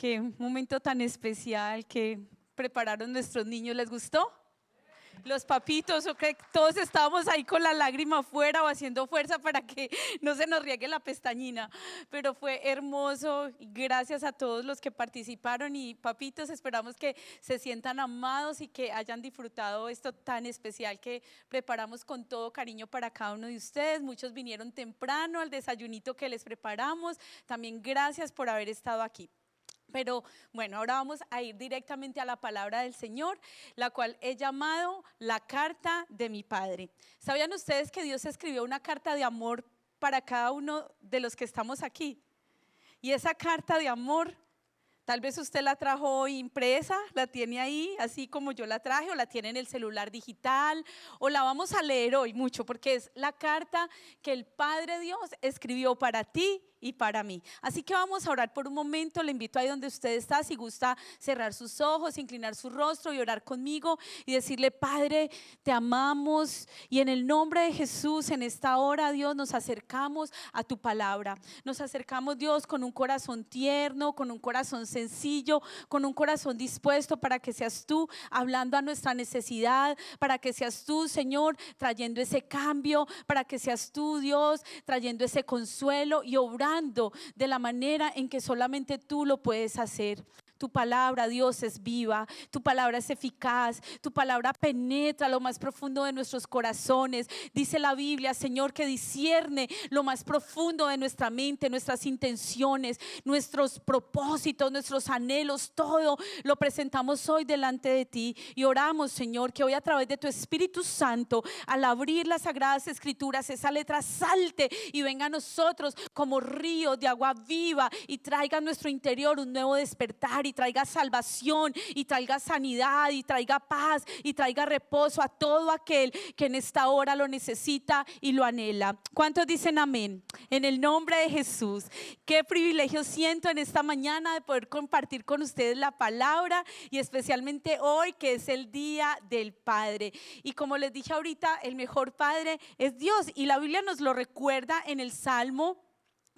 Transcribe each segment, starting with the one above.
Qué momento tan especial que prepararon nuestros niños. ¿Les gustó? Los papitos, o que todos estábamos ahí con la lágrima afuera o haciendo fuerza para que no se nos riegue la pestañina, pero fue hermoso. Gracias a todos los que participaron y papitos, esperamos que se sientan amados y que hayan disfrutado esto tan especial que preparamos con todo cariño para cada uno de ustedes. Muchos vinieron temprano al desayunito que les preparamos. También gracias por haber estado aquí. Pero bueno, ahora vamos a ir directamente a la palabra del Señor, la cual he llamado la carta de mi Padre. ¿Sabían ustedes que Dios escribió una carta de amor para cada uno de los que estamos aquí? Y esa carta de amor, tal vez usted la trajo hoy impresa, la tiene ahí, así como yo la traje, o la tiene en el celular digital, o la vamos a leer hoy mucho, porque es la carta que el Padre Dios escribió para ti y para mí. Así que vamos a orar por un momento. Le invito ahí donde usted está, si gusta cerrar sus ojos, inclinar su rostro y orar conmigo y decirle: Padre, te amamos, y en el nombre de Jesús en esta hora, Dios, nos acercamos a tu palabra. Nos acercamos, Dios, con un corazón tierno, con un corazón sencillo, con un corazón dispuesto para que seas tú hablando a nuestra necesidad, para que seas tú, Señor, trayendo ese cambio, para que seas tú, Dios, trayendo ese consuelo y obrando de la manera en que solamente tú lo puedes hacer. Tu palabra, Dios, es viva, tu palabra es eficaz, tu palabra penetra lo más profundo de nuestros corazones. Dice la Biblia, Señor, que discierne lo más profundo de nuestra mente, nuestras intenciones, nuestros propósitos, nuestros anhelos, todo lo presentamos hoy delante de ti y oramos, Señor, que hoy a través de tu Espíritu Santo, al abrir las Sagradas Escrituras, esa letra salte y venga a nosotros como río de agua viva y traiga a nuestro interior un nuevo despertar, y traiga salvación, y traiga sanidad, y traiga paz, y traiga reposo a todo aquel que en esta hora lo necesita y lo anhela. ¿Cuántos dicen amén? En el nombre de Jesús. Qué privilegio siento en esta mañana de poder compartir con ustedes la palabra, y especialmente hoy que es el Día del Padre. Y como les dije ahorita, el mejor Padre es Dios, y la Biblia nos lo recuerda en el Salmo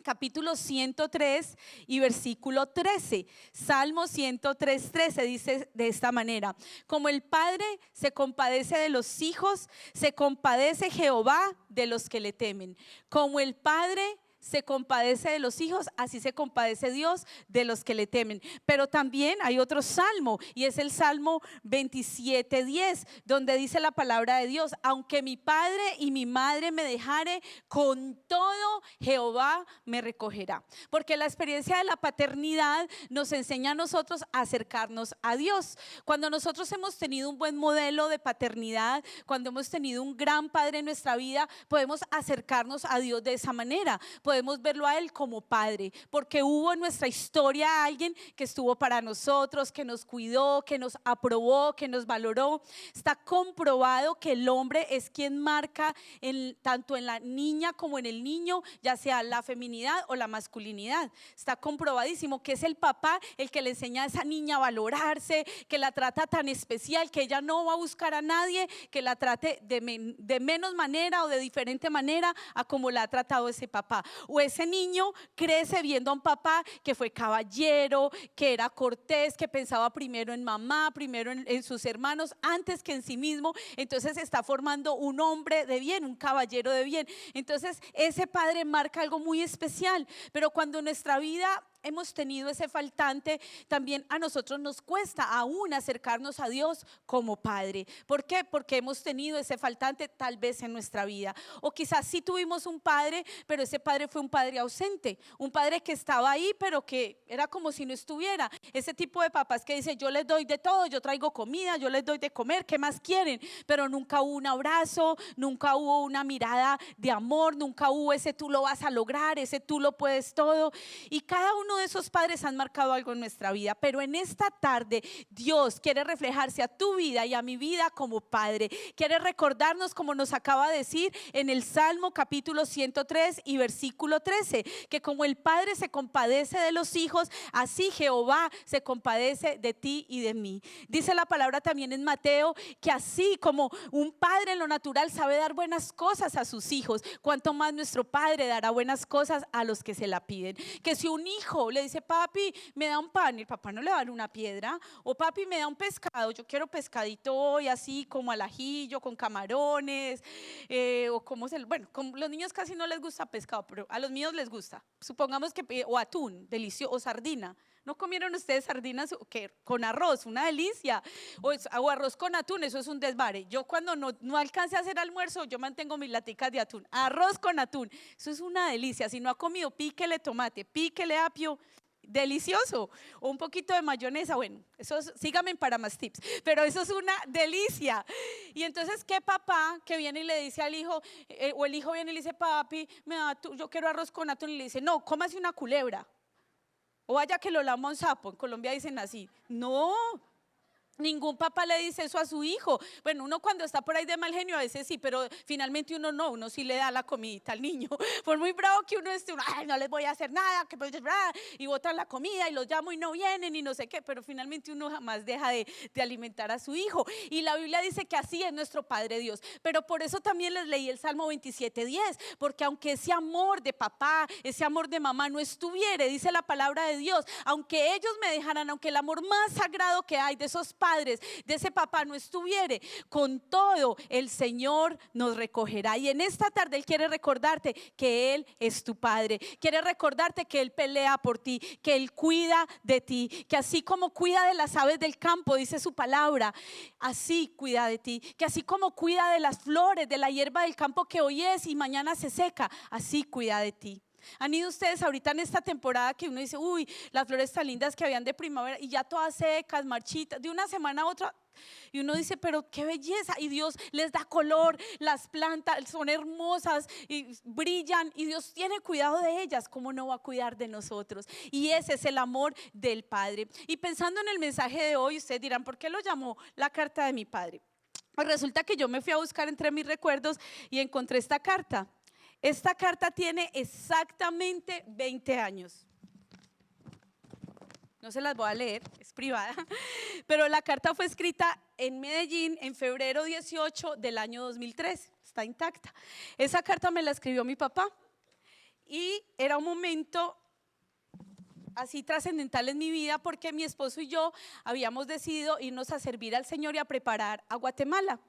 capítulo 103 y versículo 13. Salmo 103, 13 dice de esta manera: como el Padre se compadece de los hijos, se compadece Jehová de los que le temen. Como el Padre se compadece de los hijos, así se compadece Dios de los que le temen. Pero también hay otro salmo, y es el Salmo 27:10, donde dice la palabra de Dios: aunque mi padre y mi madre me dejare, con todo Jehová me recogerá. Porque la experiencia de la paternidad nos enseña a nosotros a acercarnos a Dios. Cuando nosotros hemos tenido un buen modelo de paternidad, cuando hemos tenido un gran padre en nuestra vida, podemos acercarnos a Dios de esa manera. Podemos verlo a Él como Padre, porque hubo en nuestra historia alguien que estuvo para nosotros, que nos cuidó, que nos aprobó, que nos valoró. Está comprobado que el hombre es quien marca tanto en la niña como en el niño, ya sea la feminidad o la masculinidad. Está comprobadísimo que es el papá el que le enseña a esa niña a valorarse, que la trata tan especial, que ella no va a buscar a nadie que la trate de menos manera o de diferente manera a como la ha tratado ese papá. O ese niño crece viendo a un papá que fue caballero, que era cortés, que pensaba primero en mamá, primero en sus hermanos, antes que en sí mismo. Entonces está formando un hombre de bien, un caballero de bien. Entonces ese padre marca algo muy especial. Pero cuando en nuestra vida hemos tenido ese faltante, también a nosotros nos cuesta aún acercarnos a Dios como Padre. ¿Por qué? Porque hemos tenido ese faltante tal vez en nuestra vida. O quizás sí tuvimos un padre, pero ese padre fue un padre ausente, un padre que estaba ahí, pero que era como si no estuviera. Ese tipo de papás que dicen: yo les doy de todo, yo traigo comida, yo les doy de comer, ¿qué más quieren? Pero nunca hubo un abrazo, nunca hubo una mirada de amor, nunca hubo ese tú lo vas a lograr, ese tú lo puedes todo. Y cada uno de esos padres han marcado algo en nuestra vida. Pero en esta tarde Dios quiere reflejarse a tu vida y a mi vida como Padre. Quiere recordarnos, como nos acaba de decir en el Salmo capítulo 103 y versículo 13, que como el Padre se compadece de los hijos, así Jehová se compadece de ti y de mí. Dice la palabra también en Mateo que así como un padre en lo natural sabe dar buenas cosas a sus hijos, cuanto más nuestro Padre dará buenas cosas a los que se la piden. Que si un hijo hijo le dice, papi, me da un pan, el papá no le va a dar una piedra. O papi, me da un pescado, yo quiero pescadito hoy, así como al ajillo, con camarones, o como bueno, los niños casi no les gusta pescado, pero a los míos les gusta. Supongamos que, o atún, delicioso, o sardina. ¿No comieron ustedes sardinas con arroz? Una delicia. O arroz con atún, eso es un desvare. Yo cuando no alcance a hacer almuerzo, yo mantengo mis laticas de atún. Arroz con atún, eso es una delicia. Si no ha comido, píquele tomate, píquele apio, delicioso. O un poquito de mayonesa, bueno, síganme para más tips. Pero eso es una delicia. Y entonces, ¿qué papá que viene y le dice al hijo, o el hijo viene y le dice, papi, yo quiero arroz con atún, y le dice, no, cómase una culebra. O vaya que lo lama un sapo, en Colombia dicen así. No, ningún papá le dice eso a su hijo. Bueno, uno cuando está por ahí de mal genio a veces sí, pero finalmente uno sí le da la comidita al niño. Por muy bravo que uno esté, ay, no les voy a hacer nada, y botan la comida y los llamo y no vienen y no sé qué, pero finalmente uno jamás deja de alimentar a su hijo. Y la Biblia dice que así es nuestro Padre Dios. Pero por eso también les leí el Salmo 27:10, porque aunque ese amor de papá, ese amor de mamá no estuviere, dice la palabra de Dios, aunque ellos me dejaran, aunque el amor más sagrado que hay de esos padres, de ese papá no estuviere, con todo el Señor nos recogerá. Y en esta tarde Él quiere recordarte que Él es tu Padre, quiere recordarte que Él pelea por ti, que Él cuida de ti, que así como cuida de las aves del campo, dice su palabra, así cuida de ti, que así como cuida de las flores, de la hierba del campo que hoy es y mañana se seca, así cuida de ti. ¿Han ido ustedes ahorita en esta temporada que uno dice, uy, las flores tan lindas que habían de primavera y ya todas secas, marchitas, de una semana a otra? Y uno dice, pero qué belleza, y Dios les da color, las plantas son hermosas y brillan, y Dios tiene cuidado de ellas. ¿Cómo no va a cuidar de nosotros? Y ese es el amor del Padre. Y pensando en el mensaje de hoy, ustedes dirán, ¿por qué lo llamó la carta de mi padre? Pues resulta que yo me fui a buscar entre mis recuerdos y encontré esta carta. Esta carta tiene exactamente 20 años. No se las voy a leer, es privada, pero la carta fue escrita en Medellín en febrero 18 del año 2003, está intacta. Esa carta me la escribió mi papá y era un momento así trascendental en mi vida porque mi esposo y yo habíamos decidido irnos a servir al Señor y a preparar a Guatemala.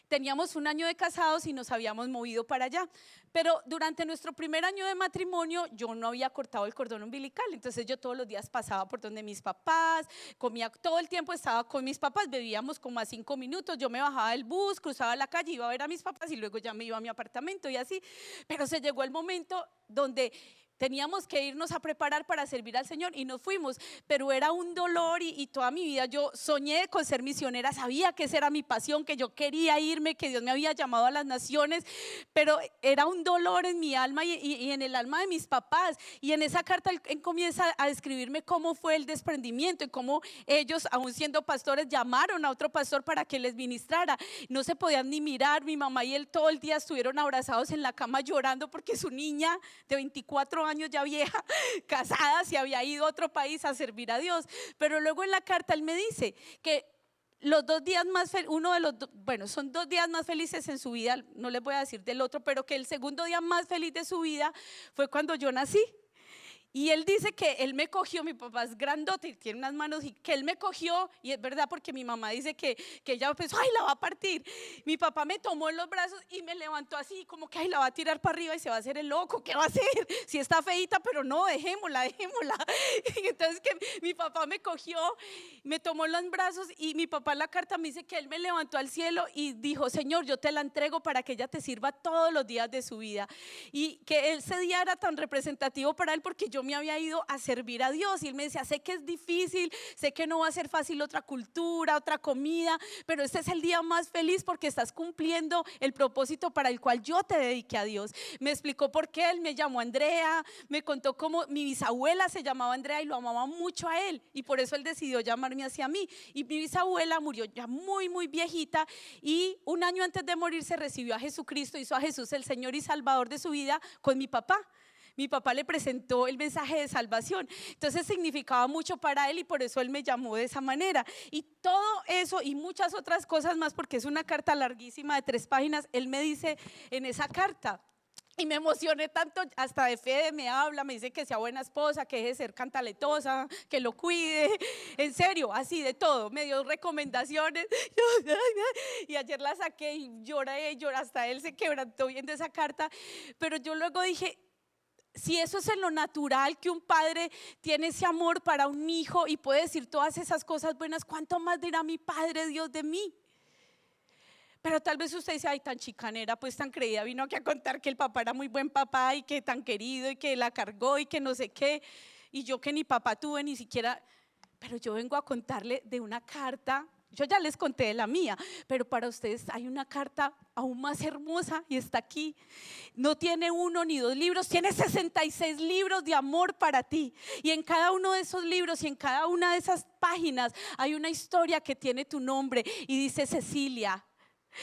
Teníamos un año de casados y nos habíamos movido para allá, pero durante nuestro primer año de matrimonio yo no había cortado el cordón umbilical, entonces yo todos los días pasaba por donde mis papás, comía todo el tiempo, estaba con mis papás, bebíamos como a 5 minutos, yo me bajaba del bus, cruzaba la calle, iba a ver a mis papás y luego ya me iba a mi apartamento y así, pero se llegó el momento donde teníamos que irnos a preparar para servir al Señor y nos fuimos, pero era un dolor y toda mi vida yo soñé con ser misionera, sabía que esa era mi pasión, que yo quería irme, que Dios me había llamado a las naciones, pero era un dolor en mi alma y en el alma de mis papás. Y en esa carta él comienza a describirme cómo fue el desprendimiento y cómo ellos, aún siendo pastores, llamaron a otro pastor para que les ministrara. No se podían ni mirar, mi mamá y él todo el día estuvieron abrazados en la cama llorando porque su niña de 24 años ya vieja, casada, se había ido a otro país a servir a Dios. Pero luego en la carta él me dice que los 2 días más, son 2 días más felices en su vida, no les voy a decir del otro, pero que el segundo día más feliz de su vida fue cuando yo nací. Y él dice que él me cogió, mi papá es grandote y tiene unas manos, y que él me cogió, y es verdad porque mi mamá dice que ella pensó, ay, la va a partir. Mi papá me tomó en los brazos y me levantó así, como que ay, la va a tirar para arriba y se va a hacer el loco, ¿qué va a hacer? Si está feita, pero no, dejémosla. Y entonces que mi papá me cogió, me tomó en los brazos y mi papá en la carta me dice que él me levantó al cielo y dijo, Señor, yo te la entrego para que ella te sirva todos los días de su vida. Y que ese día era tan representativo para él porque yo me había ido a servir a Dios y él me decía, sé que es difícil, sé que no va a ser fácil otra cultura, otra comida, pero este es el día más feliz porque estás cumpliendo el propósito para el cual yo te dediqué a Dios. Me explicó por qué él me llamó Andrea, me contó cómo mi bisabuela se llamaba Andrea y lo amaba mucho a él y por eso él decidió llamarme hacia mí. Y mi bisabuela murió ya muy muy viejita y un año antes de morir se recibió a Jesucristo, hizo a Jesús el Señor y Salvador de su vida con mi papá. Mi papá le presentó el mensaje de salvación, entonces significaba mucho para él y por eso él me llamó de esa manera. Y todo eso y muchas otras cosas más, porque es una carta larguísima de 3 páginas, él me dice en esa carta Y me emocioné tanto, hasta de Fede me habla, me dice que sea buena esposa, que deje de ser cantaletosa, que lo cuide, en serio, así de todo, me dio recomendaciones. Y ayer la saqué y lloré, hasta él se quebrantó viendo esa carta. Pero yo luego dije, si eso es en lo natural, que un padre tiene ese amor para un hijo y puede decir todas esas cosas buenas, ¿cuánto más dirá mi Padre Dios de mí? Pero tal vez usted dice, ay, tan chicanera, pues tan creída, vino aquí a contar que el papá era muy buen papá y que tan querido y que la cargó y que no sé qué. Y yo que ni papá tuve ni siquiera, pero yo vengo a contarle de una carta. Yo ya les conté de la mía, pero para ustedes hay una carta aún más hermosa y está aquí. No tiene 1 ni 2 libros, tiene 66 libros de amor para ti. Y en cada uno de esos libros y en cada una de esas páginas hay una historia que tiene tu nombre y dice Cecilia.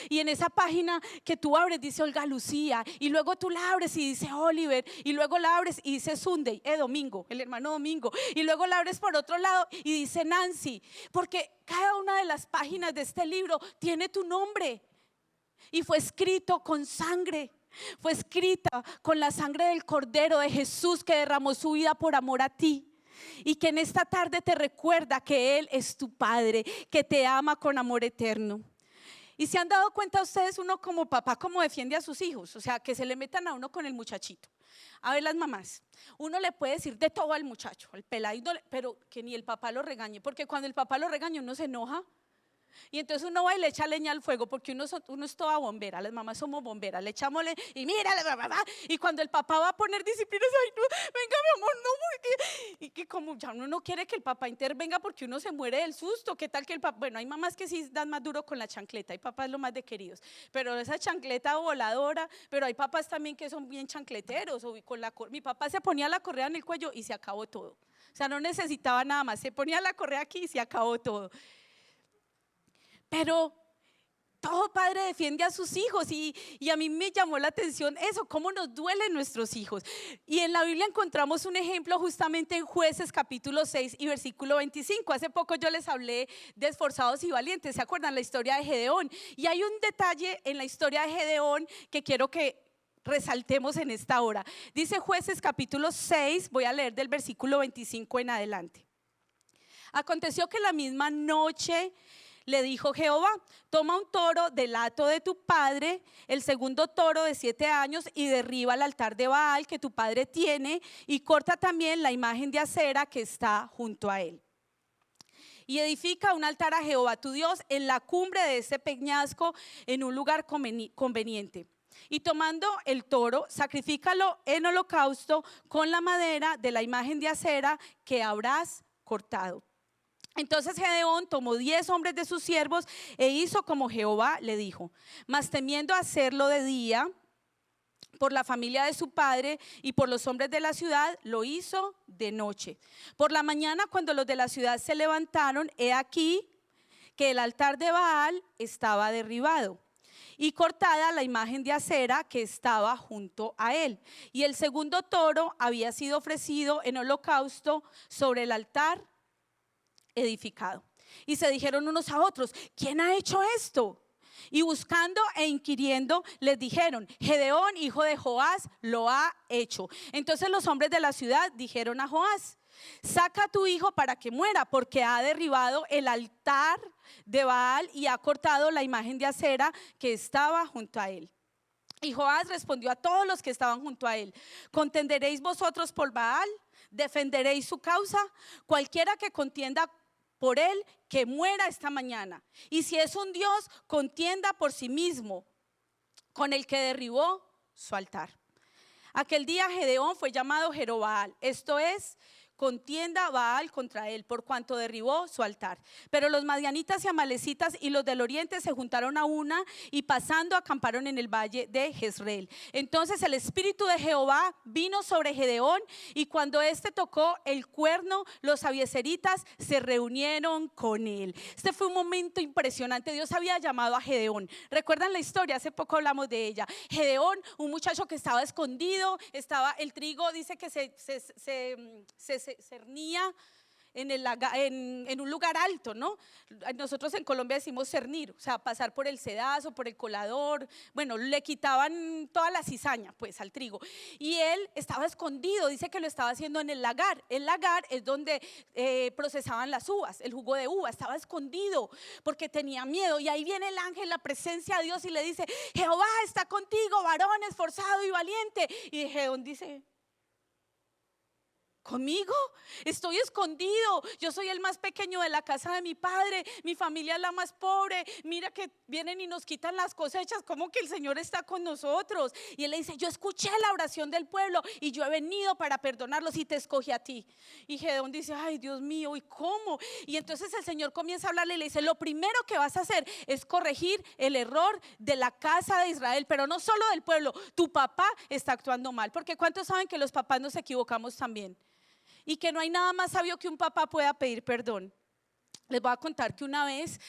Y en esa página que tú abres dice Olga Lucía, y luego tú la abres y dice Oliver, y luego la abres y dice Sunday, Domingo, el hermano Domingo, y luego la abres por otro lado y dice Nancy, porque cada una de las páginas de este libro tiene tu nombre y fue escrito con sangre. Fue escrita con la sangre del Cordero de Jesús que derramó su vida por amor a ti. Y que en esta tarde te recuerda que Él es tu Padre, que te ama con amor eterno. Y se han dado cuenta ustedes, uno como papá, cómo defiende a sus hijos, o sea, que se le metan a uno con el muchachito. A ver, las mamás, uno le puede decir de todo al muchacho, al peladito, pero que ni el papá lo regañe, porque cuando el papá lo regaña uno se enoja. Y entonces uno va y le echa leña al fuego, porque uno es toda bombera, las mamás somos bomberas, le echamos leña y mira, y cuando el papá va a poner disciplinas, ay no, venga mi amor, no, porque, y que como ya uno no quiere que el papá intervenga porque uno se muere del susto, ¿qué tal que el papá? Bueno, hay mamás que sí dan más duro con la chancleta, hay papás lo más de queridos, pero esa chancleta voladora, pero hay papás también que son bien chancleteros, o con mi papá se ponía la correa en el cuello y se acabó todo, o sea, no necesitaba nada más, se ponía la correa aquí y se acabó todo. Pero todo padre defiende a sus hijos y a mí me llamó la atención eso, cómo nos duelen nuestros hijos. Y en la Biblia encontramos un ejemplo justamente en Jueces capítulo 6 y versículo 25. Hace poco yo les hablé de esforzados y valientes, ¿se acuerdan? La historia de Gedeón. Y hay un detalle en la historia de Gedeón que quiero que resaltemos en esta hora. Dice Jueces capítulo 6, voy a leer del versículo 25 en adelante. Aconteció que la misma noche le dijo Jehová: toma un toro del hato de tu padre, el segundo toro de 7 años, y derriba el altar de Baal que tu padre tiene, y corta también la imagen de acera que está junto a él. Y edifica un altar a Jehová tu Dios en la cumbre de ese peñasco, en un lugar conveniente. Y tomando el toro, sacrifícalo en holocausto con la madera de la imagen de acera que habrás cortado. Entonces Gedeón tomó 10 hombres de sus siervos e hizo como Jehová le dijo, mas temiendo hacerlo de día por la familia de su padre y por los hombres de la ciudad, lo hizo de noche. Por la mañana, cuando los de la ciudad se levantaron, he aquí que el altar de Baal estaba derribado y cortada la imagen de acera que estaba junto a él. Y el segundo toro había sido ofrecido en holocausto sobre el altar edificado. Y se dijeron unos a otros, ¿quién ha hecho esto? Y buscando e inquiriendo les dijeron, Gedeón, hijo de Joás, lo ha hecho. Entonces los hombres de la ciudad dijeron a Joás, saca a tu hijo para que muera, porque ha derribado el altar de Baal y ha cortado la imagen de acera que estaba junto a él. Y Joás respondió a todos los que estaban junto a él, ¿contenderéis vosotros por Baal? ¿Defenderéis su causa? Cualquiera que contienda por él, que muera esta mañana. Y si es un Dios, contienda por sí mismo con el que derribó su altar. Aquel día Gedeón fue llamado Jerobaal, esto es, contienda Baal contra él, por cuanto derribó su altar. Pero los madianitas y amalecitas y los del oriente se juntaron a una y pasando acamparon en el valle de Jezreel. Entonces el espíritu de Jehová vino sobre Gedeón, y cuando éste tocó el cuerno, los abiezeritas se reunieron con él. Este fue un momento impresionante. Dios había llamado a Gedeón. ¿Recuerdan la historia? Hace poco hablamos de ella. Gedeón, un muchacho que estaba escondido, el trigo dice que se cernía en un lugar alto, ¿no? Nosotros en Colombia decimos cernir, o sea, pasar por el sedazo, por el colador. Bueno, le quitaban toda la cizaña pues al trigo, y él estaba escondido. Dice que lo estaba haciendo en el lagar. El lagar es donde procesaban las uvas, el jugo de uva. Estaba escondido porque tenía miedo, y ahí viene el ángel, la presencia de Dios, y le dice: Jehová está contigo, varón esforzado y valiente. Y Gedeón dice: ¿conmigo? Estoy escondido, yo soy el más pequeño de la casa de mi padre, mi familia es la más pobre, mira que vienen y nos quitan las cosechas, ¿cómo que el Señor está con nosotros? Y él le dice: yo escuché la oración del pueblo y yo he venido para perdonarlos y te escogí a ti. Y Gedeón dice: ay, Dios mío, ¿y cómo? Y entonces el Señor comienza a hablarle y le dice: lo primero que vas a hacer es corregir el error de la casa de Israel, pero no solo del pueblo. Tu papá está actuando mal, porque ¿cuántos saben que los papás nos equivocamos también? Y que no hay nada más sabio que un papá pueda pedir perdón. Les voy a contar que una vez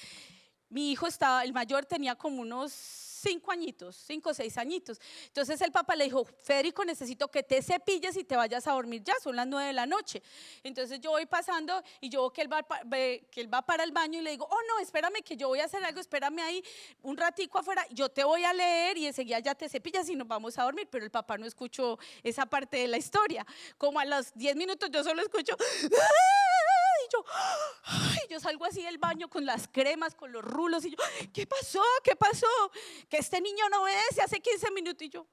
mi hijo estaba, el mayor tenía como unos 5 añitos, 5 o 6 añitos. Entonces el papá le dijo: Federico, necesito que te cepilles y te vayas a dormir ya, son las 9 de la noche. Entonces yo voy pasando y yo veo que él va para el baño, y le digo: oh no, espérame que yo voy a hacer algo, espérame ahí un ratico afuera, yo te voy a leer y enseguida ya te cepillas y nos vamos a dormir. Pero el papá no escuchó esa parte de la historia. Como a los 10 minutos yo solo escucho yo salgo así del baño con las cremas, con los rulos, y yo: ¿qué pasó? ¿Qué pasó? Que este niño no obedece hace 15 minutos. Y yo: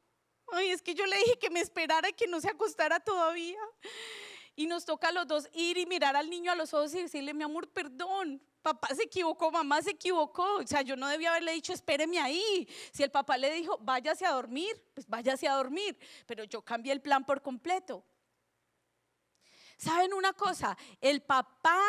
ay, es que yo le dije que me esperara y que no se acostara todavía. Y nos toca a los dos ir y mirar al niño a los ojos y decirle: mi amor, perdón, papá se equivocó, mamá se equivocó. O sea, yo no debía haberle dicho: espéreme ahí. Si el papá le dijo: váyase a dormir, pues váyase a dormir. Pero yo cambié el plan por completo. ¿Saben una cosa? El papá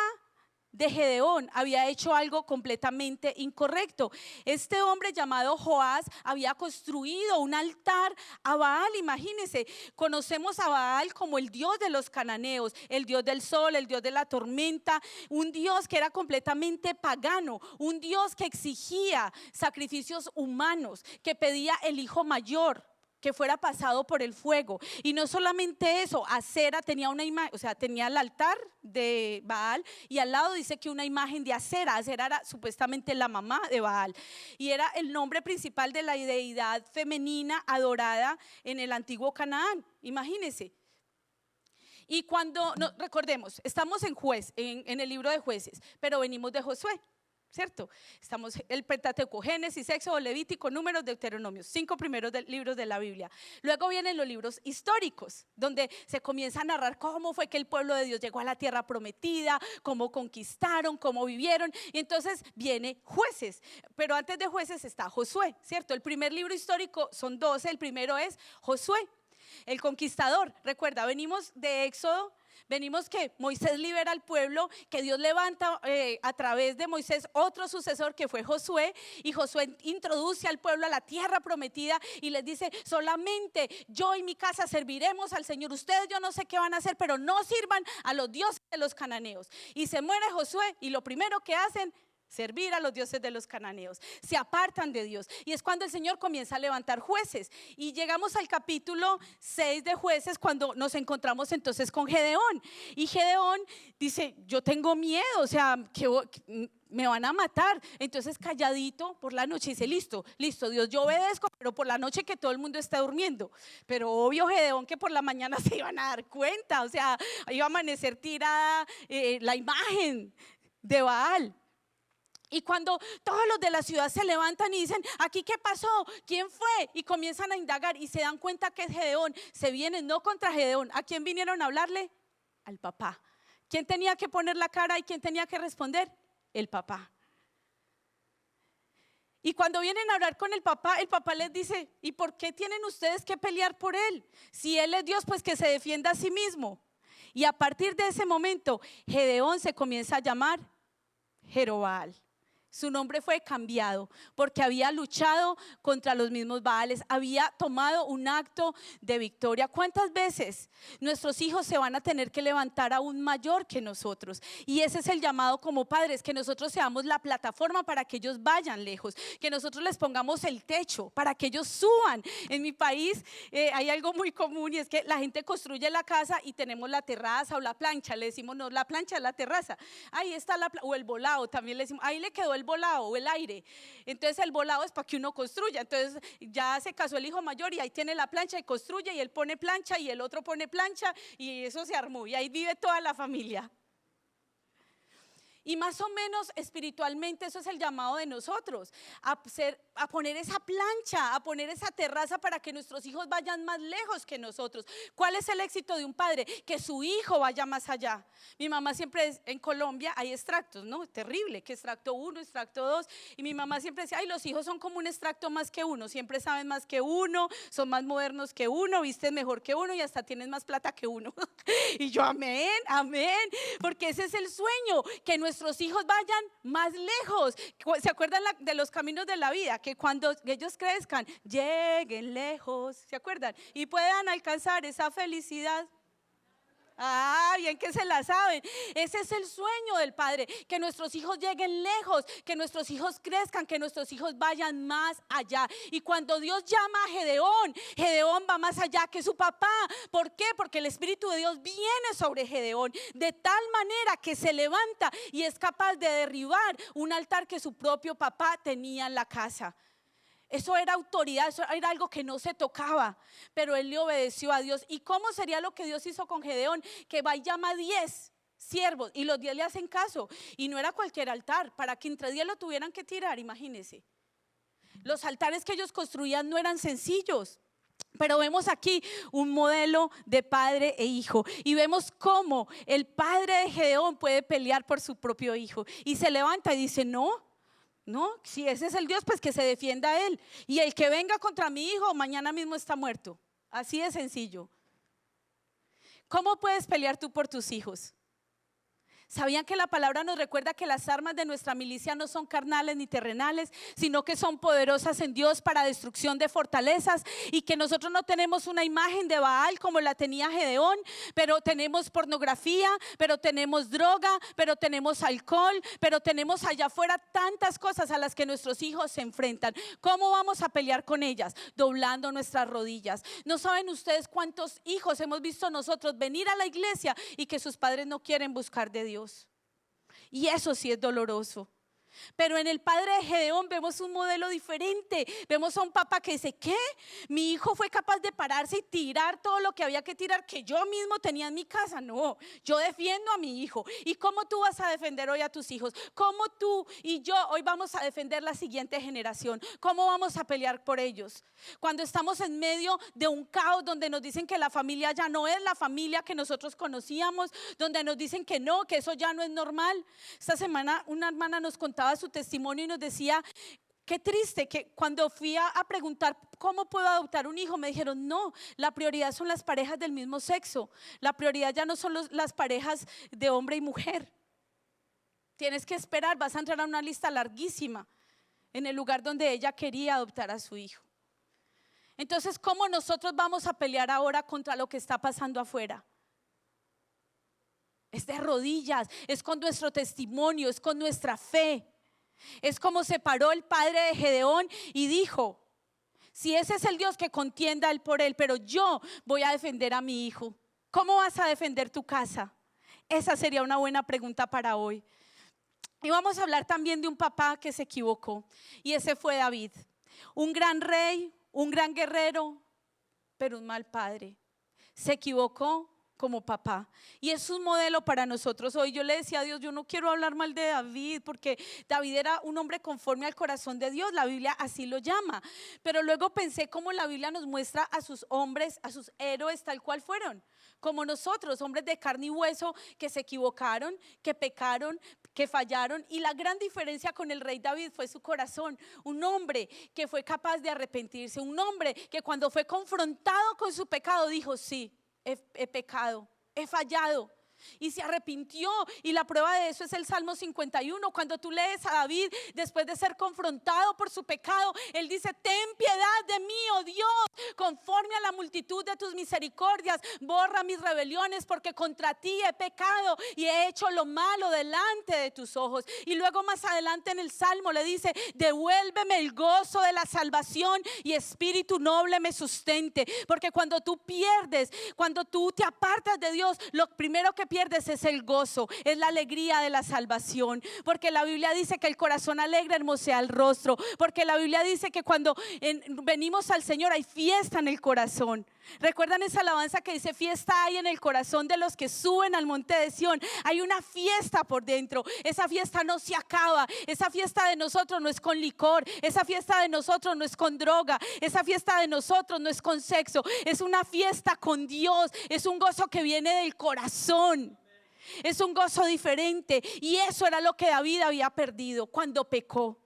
de Gedeón había hecho algo completamente incorrecto. Este hombre llamado Joás había construido un altar a Baal. Imagínense, conocemos a Baal como el dios de los cananeos, el dios del sol, el dios de la tormenta, un dios que era completamente pagano, un dios que exigía sacrificios humanos, que pedía el hijo mayor que fuera pasado por el fuego. Y no solamente eso, Acera tenía una imagen, o sea, tenía el altar de Baal, y al lado dice que una imagen de Acera. Acera era supuestamente la mamá de Baal, y era el nombre principal de la deidad femenina adorada en el antiguo Canaán. Imagínense. Y cuando, no, recordemos, estamos en el libro de Jueces, pero venimos de Josué, ¿cierto? Estamos el Pentateuco, Génesis, Éxodo, Levítico, Números, Deuteronomio, 5 primeros libros de la Biblia. Luego vienen los libros históricos, donde se comienza a narrar cómo fue que el pueblo de Dios llegó a la tierra prometida, cómo conquistaron, cómo vivieron. Y entonces viene Jueces, pero antes de Jueces está Josué, ¿cierto? El primer libro histórico son 12, el primero es Josué, el conquistador. Recuerda, venimos de Éxodo. Venimos que Moisés libera al pueblo, que Dios levanta a través de Moisés otro sucesor que fue Josué, y Josué introduce al pueblo a la tierra prometida y les dice: solamente yo y mi casa serviremos al Señor. Ustedes yo no sé qué van a hacer, pero no sirvan a los dioses de los cananeos. Y se muere Josué, y lo primero que hacen: servir a los dioses de los cananeos, se apartan de Dios. Y es cuando el Señor comienza a levantar jueces. Y llegamos al capítulo 6 de Jueces, cuando nos encontramos entonces con Gedeón. Y Gedeón dice: yo tengo miedo, o sea, que me van a matar. Entonces calladito por la noche dice: listo, Dios, yo obedezco, pero por la noche que todo el mundo está durmiendo. Pero obvio Gedeón que por la mañana se iban a dar cuenta, o sea, iba a amanecer tirada la imagen de Baal. Y cuando todos los de la ciudad se levantan y dicen: ¿aquí qué pasó? ¿Quién fue? Y comienzan a indagar y se dan cuenta que es Gedeón. Se vienen no contra Gedeón. ¿A quién vinieron a hablarle? Al papá. ¿Quién tenía que poner la cara y quién tenía que responder? El papá. Y cuando vienen a hablar con el papá les dice: ¿y por qué tienen ustedes que pelear por él? Si él es Dios, pues que se defienda a sí mismo. Y a partir de ese momento, Gedeón se comienza a llamar Jerobbaal. Su nombre fue cambiado porque había luchado contra los mismos Baales, había tomado un acto de victoria. ¿Cuántas veces nuestros hijos se van a tener que levantar aún mayor que nosotros? Y ese es el llamado como padres, que nosotros seamos la plataforma para que ellos vayan lejos, que nosotros les pongamos el techo para que ellos suban. En mi país hay algo muy común y es que la gente construye la casa y tenemos la terraza o la plancha. Le decimos, no, la plancha es la terraza. Ahí está o el volado, también le decimos, ahí le quedó el volado o el aire. Entonces el volado es para que uno construya. Entonces ya se casó el hijo mayor y ahí tiene la plancha y construye, y él pone plancha y el otro pone plancha, y eso se armó y ahí vive toda la familia. Y más o menos espiritualmente eso es el llamado de nosotros, a poner esa plancha, a poner esa terraza para que nuestros hijos vayan más lejos que nosotros. ¿Cuál es el éxito de un padre? Que su hijo vaya más allá. Mi mamá siempre, en Colombia hay extractos, ¿no? Terrible, que extracto 1, extracto 2. Y mi mamá siempre decía, ay, los hijos son como un extracto más que uno, siempre saben más que uno, son más modernos que uno, visten mejor que uno y hasta tienen más plata que uno. Y yo, amén, amén, porque ese es el sueño, que nuestros hijos vayan más lejos. ¿Se acuerdan de los caminos de la vida? Que cuando ellos crezcan, lleguen lejos, ¿se acuerdan? Y puedan alcanzar esa felicidad. Ah, bien que se la saben. Ese es el sueño del Padre, que nuestros hijos lleguen lejos, que nuestros hijos crezcan, que nuestros hijos vayan más allá. Y cuando Dios llama a Gedeón, Gedeón va más allá que su papá. ¿Por qué? Porque el Espíritu de Dios viene sobre Gedeón de tal manera que se levanta y es capaz de derribar un altar que su propio papá tenía en la casa. Eso era autoridad, eso era algo que no se tocaba, pero él le obedeció a Dios. ¿Y cómo sería lo que Dios hizo con Gedeón? Que va y llama a 10 siervos y los 10 le hacen caso. Y no era cualquier altar, para que entre 10 lo tuvieran que tirar, imagínense. Los altares que ellos construían no eran sencillos. Pero vemos aquí un modelo de padre e hijo, y vemos cómo el padre de Gedeón puede pelear por su propio hijo. Y se levanta y dice, no, si ese es el Dios, pues que se defienda él. Y el que venga contra mi hijo, mañana mismo está muerto. Así de sencillo. ¿Cómo puedes pelear tú por tus hijos? ¿Sabían que la palabra nos recuerda que las armas de nuestra milicia no son carnales ni terrenales, sino que son poderosas en Dios para destrucción de fortalezas? Y que nosotros no tenemos una imagen de Baal como la tenía Gedeón, pero tenemos pornografía, pero tenemos droga, pero tenemos alcohol, pero tenemos allá afuera tantas cosas a las que nuestros hijos se enfrentan. ¿Cómo vamos a pelear con ellas? Doblando nuestras rodillas. ¿No saben ustedes cuántos hijos hemos visto nosotros venir a la iglesia y que sus padres no quieren buscar de Dios? Y eso sí es doloroso. Pero en el padre de Gedeón vemos un modelo diferente. Vemos a un papá que dice, ¿qué? Mi hijo fue capaz de pararse y tirar todo lo que había que tirar, que yo mismo tenía en mi casa. No, yo defiendo a mi hijo. ¿Y cómo tú vas a defender hoy a tus hijos? ¿Cómo tú y yo hoy vamos a defender la siguiente generación? ¿Cómo vamos a pelear por ellos? Cuando estamos en medio de un caos donde nos dicen que la familia ya no es la familia que nosotros conocíamos, donde nos dicen que no, que eso ya no es normal. Esta semana una hermana nos contaba su testimonio y nos decía, qué triste que cuando fui a preguntar cómo puedo adoptar un hijo, me dijeron, no, la prioridad son las parejas del mismo sexo, la prioridad ya no son las parejas de hombre y mujer. Tienes que esperar, vas a entrar a una lista larguísima en el lugar donde ella quería adoptar a su hijo. Entonces, ¿cómo nosotros vamos a pelear ahora contra lo que está pasando afuera? Es de rodillas, es con nuestro testimonio, es con nuestra fe. Es como se paró el padre de Gedeón y dijo, si ese es el Dios, que contienda él por él, pero yo voy a defender a mi hijo. ¿Cómo vas a defender tu casa? Esa sería una buena pregunta para hoy. Y vamos a hablar también de un papá que se equivocó, y ese fue David. Un gran rey, un gran guerrero, pero un mal padre. Se equivocó como papá, y es un modelo para nosotros hoy. Yo le decía a Dios, yo no quiero hablar mal de David, porque David era un hombre conforme al corazón de Dios, la Biblia así lo llama, pero luego pensé cómo la Biblia nos muestra a sus hombres, a sus héroes tal cual fueron, como nosotros, hombres de carne y hueso que se equivocaron, que pecaron, que fallaron. Y la gran diferencia con el rey David fue su corazón, un hombre que fue capaz de arrepentirse, un hombre que cuando fue confrontado con su pecado dijo, sí, he pecado, he fallado, y se arrepintió, y la prueba de eso es el Salmo 51. Cuando tú lees a David, después de ser confrontado por su pecado, él dice: ten piedad de mí, oh Dios, conforme a la multitud de tus misericordias, borra mis rebeliones, porque contra ti he pecado y he hecho lo malo delante de tus ojos. Y luego más adelante en el Salmo le dice: devuélveme el gozo de la salvación y espíritu noble me sustente. Porque cuando tú pierdes, cuando tú te apartas de Dios, lo primero que pierdes es el gozo, es la alegría de la salvación. Porque la Biblia dice que el corazón alegre hermosea el rostro. Porque la Biblia dice que cuando venimos al Señor hay fiesta en el corazón. ¿Recuerdan esa alabanza que dice: fiesta hay en el corazón de los que suben al monte de Sión? Hay una fiesta por dentro. Esa fiesta no se acaba. Esa fiesta de nosotros no es con licor. Esa fiesta de nosotros no es con droga. Esa fiesta de nosotros no es con sexo. Es una fiesta con Dios. Es un gozo que viene del corazón. Es un gozo diferente. Y eso era lo que David había perdido cuando pecó.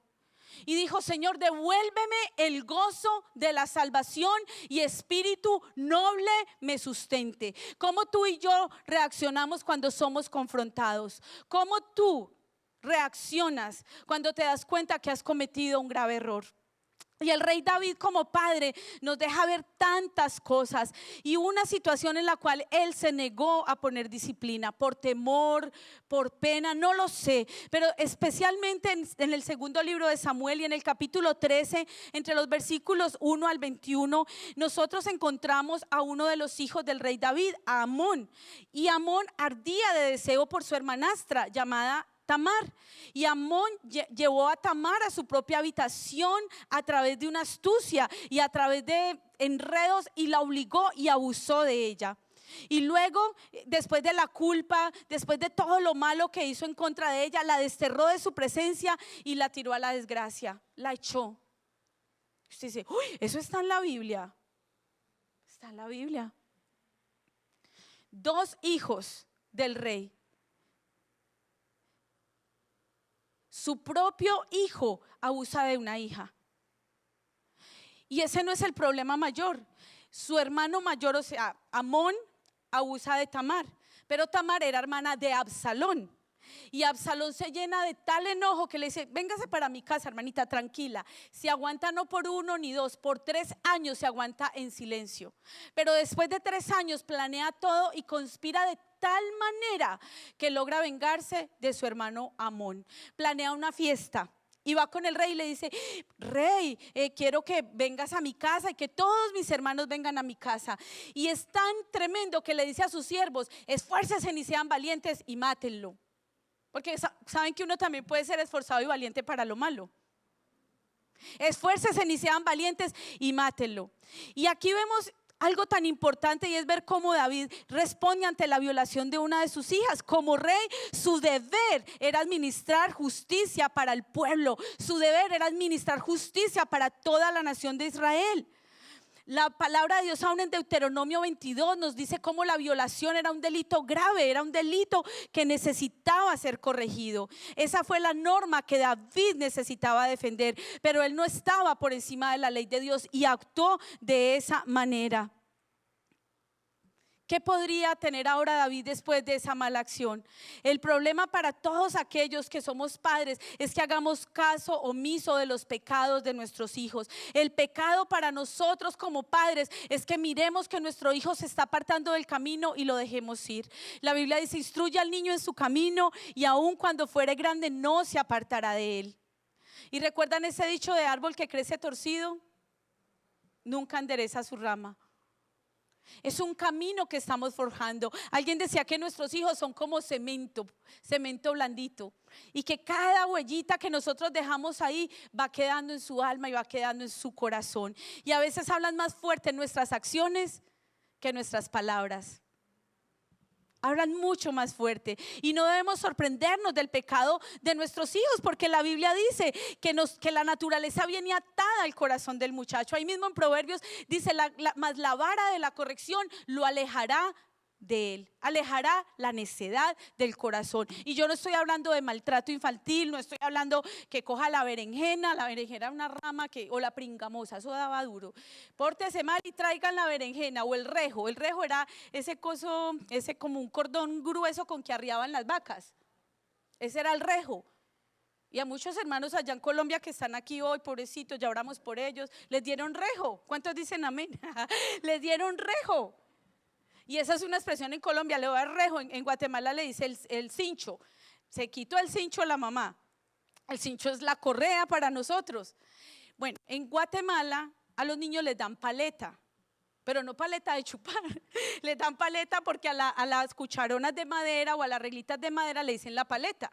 Y dijo: Señor, devuélveme el gozo de la salvación y espíritu noble me sustente. ¿Cómo tú y yo reaccionamos cuando somos confrontados? ¿Cómo tú reaccionas cuando te das cuenta que has cometido un grave error? Y el rey David, como padre, nos deja ver tantas cosas, y una situación en la cual él se negó a poner disciplina por temor, por pena, no lo sé, pero especialmente en el segundo libro de Samuel y en el capítulo 13, entre los versículos 1 al 21, nosotros encontramos a uno de los hijos del rey David, a Amón. Y Amón ardía de deseo por su hermanastra llamada Tamar, y Amón llevó a Tamar a su propia habitación a través de una astucia y a través de enredos, y la obligó y abusó de ella. Y luego, después de la culpa, después de todo lo malo que hizo en contra de ella, la desterró de su presencia y la tiró a la desgracia, la echó. Usted dice: uy, eso está en la Biblia. Está en la Biblia. 2 hijos del rey, su propio hijo abusa de una hija. Y ese no es el problema mayor. Su hermano mayor, o sea, Amón, abusa de Tamar. Pero Tamar era hermana de Absalón. Y Absalón se llena de tal enojo que le dice: véngase para mi casa, hermanita, tranquila. Se aguanta no por 1 ni 2, por 3 años se aguanta en silencio. Pero después de 3 años planea todo y conspira de tal manera que logra vengarse de su hermano Amón. Planea una fiesta y va con el rey y le dice: rey, quiero que vengas a mi casa y que todos mis hermanos vengan a mi casa. Y es tan tremendo que le dice a sus siervos: esfuércense y sean valientes y mátenlo. Porque saben que uno también puede ser esforzado y valiente para lo malo. Esfuércense y sean valientes y mátenlo. Y aquí vemos algo tan importante, y es ver cómo David responde ante la violación de una de sus hijas. Como rey, su deber era administrar justicia para el pueblo. Su deber era administrar justicia para toda la nación de Israel. La palabra de Dios aún en Deuteronomio 22 nos dice cómo la violación era un delito grave, era un delito que necesitaba ser corregido. Esa fue la norma que David necesitaba defender, pero él no estaba por encima de la ley de Dios y actuó de esa manera. ¿Qué podría tener ahora David después de esa mala acción? El problema para todos aquellos que somos padres es que hagamos caso omiso de los pecados de nuestros hijos. El pecado para nosotros como padres es que miremos que nuestro hijo se está apartando del camino y lo dejemos ir. La Biblia dice: instruye al niño en su camino y aun cuando fuere grande no se apartará de él. ¿Y recuerdan ese dicho de árbol que crece torcido? Nunca endereza su rama. Es un camino que estamos forjando. Alguien decía que nuestros hijos son como cemento blandito, y que cada huellita que nosotros dejamos ahí va quedando en su alma y va quedando en su corazón. Y a veces hablan más fuerte nuestras acciones que nuestras palabras. Hablan mucho más fuerte, y no debemos sorprendernos del pecado de nuestros hijos, porque la Biblia dice que la naturaleza viene atada al corazón del muchacho. Ahí mismo en Proverbios dice: mas la vara de la corrección lo alejará de él, alejará la necedad del corazón. Y yo no estoy hablando de maltrato infantil, no estoy hablando que coja la berenjena es una rama o la pringamosa, eso daba duro. Pórtese mal y traigan la berenjena o el rejo era ese coso, ese como un cordón grueso con que arriaban las vacas, ese era el rejo. Y a muchos hermanos allá en Colombia que están aquí hoy, pobrecitos, ya oramos por ellos, les dieron rejo. ¿Cuántos dicen amén? Les dieron rejo. Y esa es una expresión en Colombia, le voy a dar rejo. En Guatemala le dice el cincho. Se quitó el cincho a la mamá. El cincho es la correa para nosotros. Bueno, en Guatemala a los niños les dan paleta, pero no paleta de chupar. Les dan paleta porque a las cucharonas de madera o a las reglitas de madera le dicen la paleta.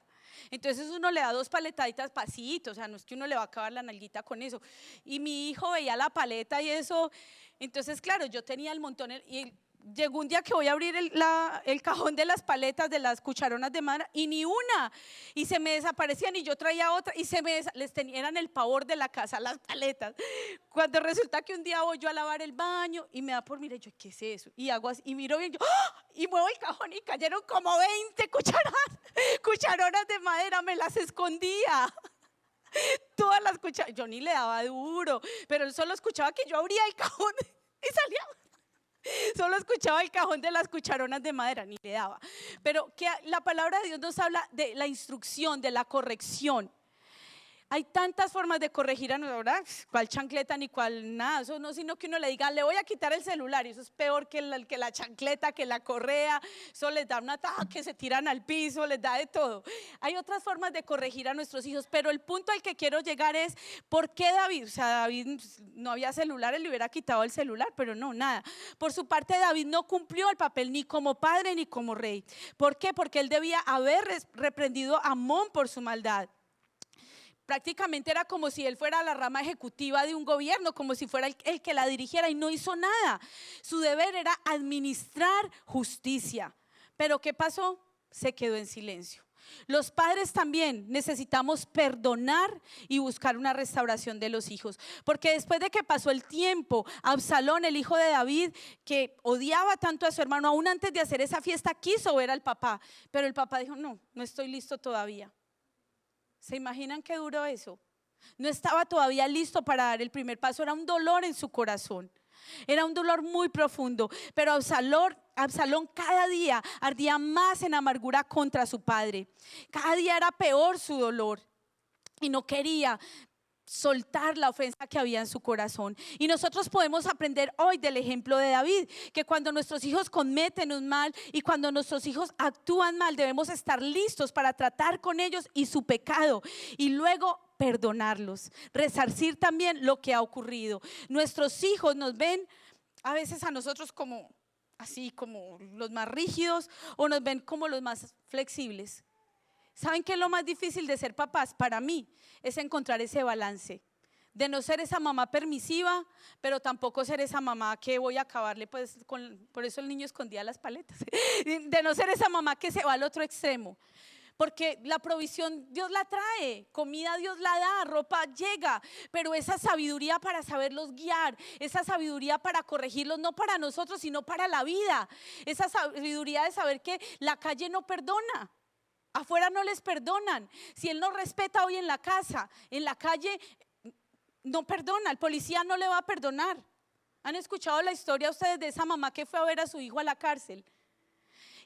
Entonces uno le da 2 paletaditas pasitos, o sea, no es que uno le va a acabar la nalguita con eso. Y mi hijo veía la paleta y eso, entonces claro, yo tenía el montón y llegó un día que voy a abrir el cajón de las paletas, de las cucharonas de madera, y ni una, y se me desaparecían y yo traía otra y eran el pavor de la casa las paletas. Cuando resulta que un día voy yo a lavar el baño y me da por mirar, yo, ¿qué es eso? Y hago así, y miro bien, yo, ¡oh! Y muevo el cajón y cayeron como 20 cucharonas de madera, me las escondía. Todas las cucharonas, yo ni le daba duro, pero él solo escuchaba que yo abría el cajón y salía. Solo escuchaba el cajón de las cucharonas de madera, ni le daba. Pero que la palabra de Dios nos habla de la instrucción, de la corrección. Hay tantas formas de corregir a nosotros, cuál chancleta ni cuál nada, eso no, sino que uno le diga, le voy a quitar el celular, y eso es peor que la chancleta, que la correa, eso les da una taja que se tiran al piso, les da de todo. Hay otras formas de corregir a nuestros hijos, pero el punto al que quiero llegar es, ¿por qué David? O sea, David no había celular, él le hubiera quitado el celular, pero no, nada. Por su parte, David no cumplió el papel ni como padre ni como rey. ¿Por qué? Porque él debía haber reprendido a Amón por su maldad. Prácticamente era como si él fuera la rama ejecutiva de un gobierno, como si fuera el que la dirigiera, y no hizo nada. Su deber era administrar justicia. Pero ¿qué pasó? Se quedó en silencio. Los padres también necesitamos perdonar y buscar una restauración de los hijos, porque después de que pasó el tiempo, Absalón, el hijo de David, que odiaba tanto a su hermano, aún antes de hacer esa fiesta quiso ver al papá, pero el papá dijo, no estoy listo todavía. ¿Se imaginan qué duro eso? No estaba todavía listo para dar el primer paso, era un dolor en su corazón, era un dolor muy profundo, pero Absalón cada día ardía más en amargura contra su padre, cada día era peor su dolor y no quería soltar la ofensa que había en su corazón. Y nosotros podemos aprender hoy del ejemplo de David, que cuando nuestros hijos cometen un mal y cuando nuestros hijos actúan mal, debemos estar listos para tratar con ellos y su pecado y luego perdonarlos, resarcir también lo que ha ocurrido. Nuestros hijos nos ven a veces a nosotros como así, como los más rígidos, o nos ven como los más flexibles. ¿Saben qué es lo más difícil de ser papás? Para mí es encontrar ese balance de no ser esa mamá permisiva, pero tampoco ser esa mamá que voy a acabarle, pues por eso el niño escondía las paletas, de no ser esa mamá que se va al otro extremo. Porque la provisión Dios la trae, comida Dios la da, ropa llega, pero esa sabiduría para saberlos guiar, esa sabiduría para corregirlos, no para nosotros, sino para la vida, esa sabiduría de saber que la calle no perdona. Afuera no les perdonan. Si él no respeta hoy en la casa, en la calle no perdona. El policía no le va a perdonar. ¿Han escuchado la historia ustedes de esa mamá que fue a ver a su hijo a la cárcel?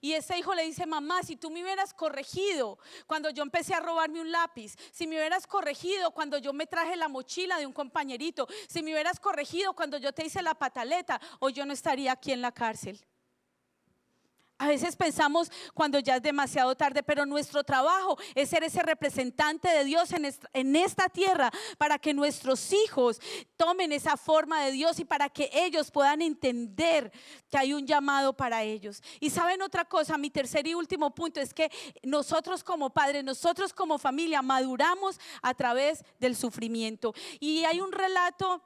Y ese hijo le dice, mamá, si tú me hubieras corregido cuando yo empecé a robarme un lápiz, si me hubieras corregido cuando yo me traje la mochila de un compañerito, si me hubieras corregido cuando yo te hice la pataleta, hoy yo no estaría aquí en la cárcel. A veces pensamos cuando ya es demasiado tarde, pero nuestro trabajo es ser ese representante de Dios en esta tierra para que nuestros hijos tomen esa forma de Dios y para que ellos puedan entender que hay un llamado para ellos. Y saben otra cosa, mi tercer y último punto es que nosotros como padres, nosotros como familia maduramos a través del sufrimiento. Y hay un relato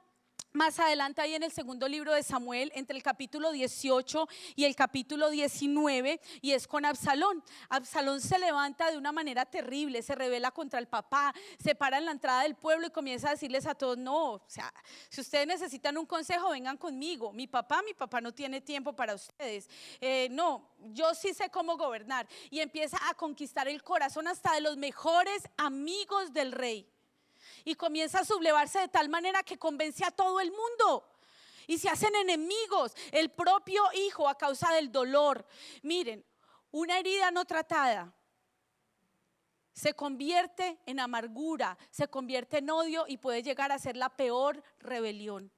más adelante ahí en el segundo libro de Samuel, entre el capítulo 18 y el capítulo 19, y es con Absalón. Absalón se levanta de una manera terrible, se rebela contra el papá, se para en la entrada del pueblo y comienza a decirles a todos: no, o sea, si ustedes necesitan un consejo, vengan conmigo. Mi papá no tiene tiempo para ustedes. No, yo sí sé cómo gobernar. Y empieza a conquistar el corazón hasta de los mejores amigos del rey. Y comienza a sublevarse de tal manera que convence a todo el mundo. Y se hacen enemigos, el propio hijo, a causa del dolor. Miren, una herida no tratada se convierte en amargura, se convierte en odio y puede llegar a ser la peor rebelión.